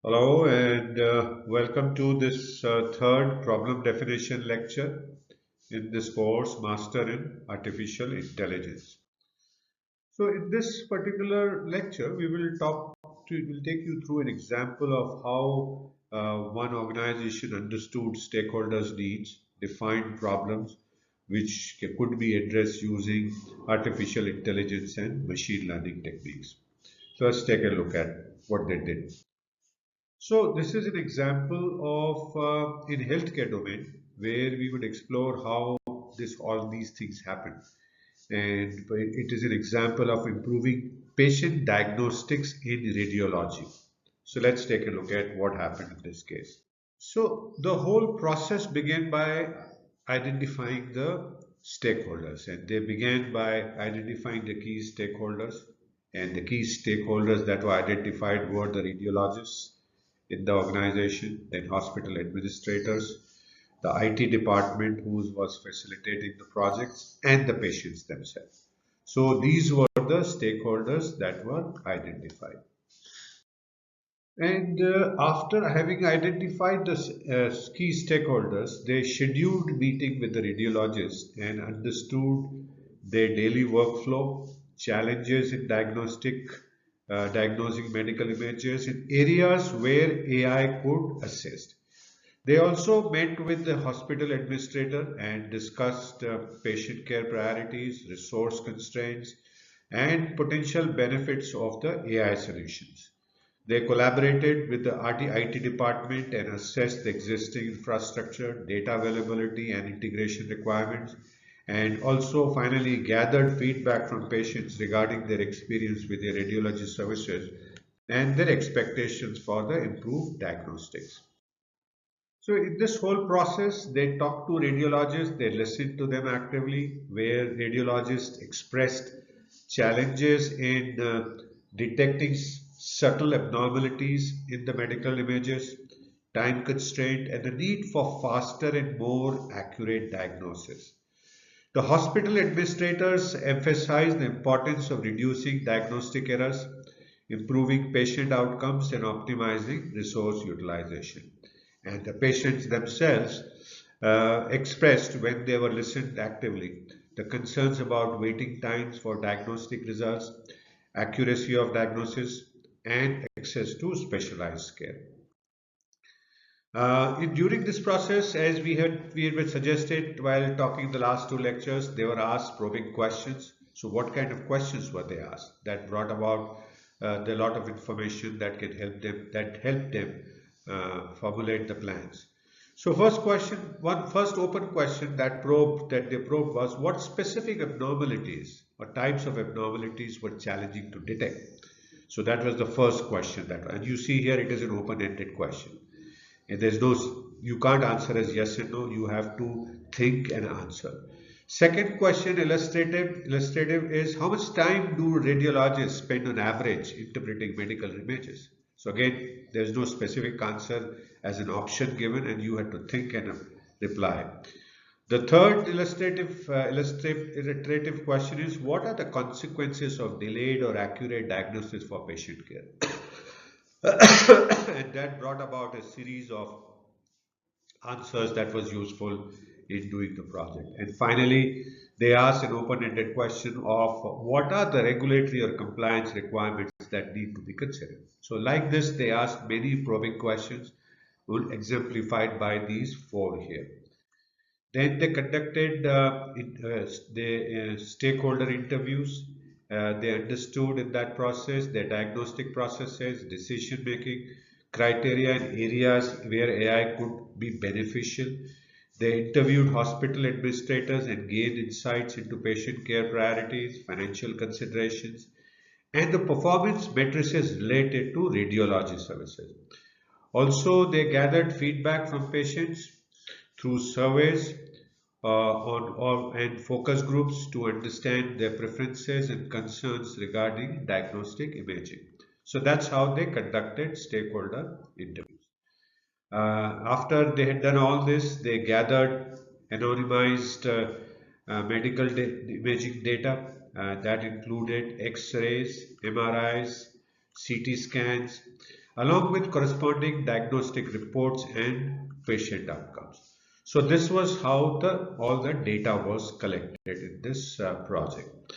Hello and welcome to this third problem definition lecture in this course, Master in Artificial Intelligence. So in this particular lecture, we'll take you through an example of how one organization understood stakeholders' needs, defined problems which could be addressed using artificial intelligence and machine learning techniques. So let's take a look at what they did. So this is an example of in healthcare domain where we would explore how this all these things happen, and it is an example of improving patient diagnostics in radiology. So let's take a look at what happened in this case. So the whole process began by identifying the stakeholders, and they began by identifying the key stakeholders. And the key stakeholders that were identified were the radiologists in the organization, then hospital administrators, the IT department who was facilitating the projects, and the patients themselves. So these were the stakeholders that were identified. And after having identified the key stakeholders, they scheduled meeting with the radiologists and understood their daily workflow, challenges in diagnosing medical images in areas where AI could assist. They also met with the hospital administrator and discussed patient care priorities, resource constraints, and potential benefits of the AI solutions. They collaborated with the IT department and assessed the existing infrastructure, data availability, and integration requirements, and also finally gathered feedback from patients regarding their experience with the radiology services and their expectations for the improved diagnostics. So in this whole process, they talked to radiologists, they listened to them actively, where radiologists expressed challenges in detecting subtle abnormalities in the medical images, time constraint, and the need for faster and more accurate diagnosis. The hospital administrators emphasized the importance of reducing diagnostic errors, improving patient outcomes, and optimizing resource utilization. And the patients themselves expressed, when they were listened actively, the concerns about waiting times for diagnostic results, accuracy of diagnosis, and access to specialized care. During this process, as we had been suggested while talking the last two lectures, they were asked probing questions. So, what kind of questions were they asked that brought about the lot of information that can help them formulate the plans? So, first open question that they probed was what specific abnormalities or types of abnormalities were challenging to detect. So that was the first question and you see here it is an open-ended question. And you can't answer as yes and no, you have to think and answer. Second question, illustrative is how much time do radiologists spend on average interpreting medical images? So again, there's no specific answer as an option given and you have to think and reply. The third illustrative question is what are the consequences of delayed or accurate diagnosis for patient care? And that brought about a series of answers that was useful in doing the project. And finally, they asked an open-ended question of what are the regulatory or compliance requirements that need to be considered. So like this, they asked many probing questions exemplified by these four here. Then they conducted stakeholder interviews. They understood in that process their diagnostic processes, decision making criteria, and areas where AI could be beneficial. They interviewed hospital administrators and gained insights into patient care priorities, financial considerations, and the performance matrices related to radiology services. Also, they gathered feedback from patients through surveys and focus groups to understand their preferences and concerns regarding diagnostic imaging. So that's how they conducted stakeholder interviews. After they had done all this, they gathered anonymized medical imaging data that included X-rays, MRIs, CT scans, along with corresponding diagnostic reports and patient outcomes. So this was how all the data was collected in this project.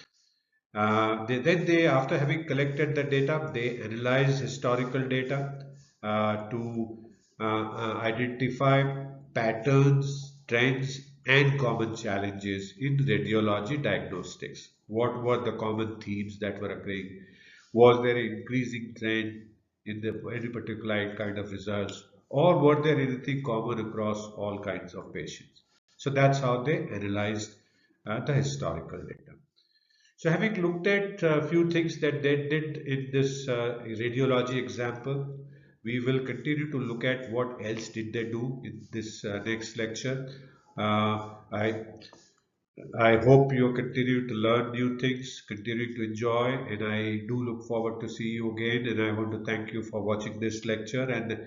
After having collected the data, they analyzed historical data to identify patterns, trends, and common challenges in radiology diagnostics. What were the common themes that were occurring? Was there an increasing trend in any particular kind of results, or were there anything common across all kinds of patients? So that's how they analyzed the historical data. So having looked at a few things that they did in this radiology example, we will continue to look at what else did they do in this next lecture. Uh, I I hope you continue to learn new things, continue to enjoy, and I do look forward to see you again. And I want to thank you for watching this lecture, and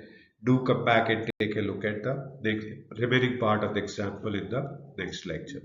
do come back and take a look at the next remaining part of the example in the next lecture.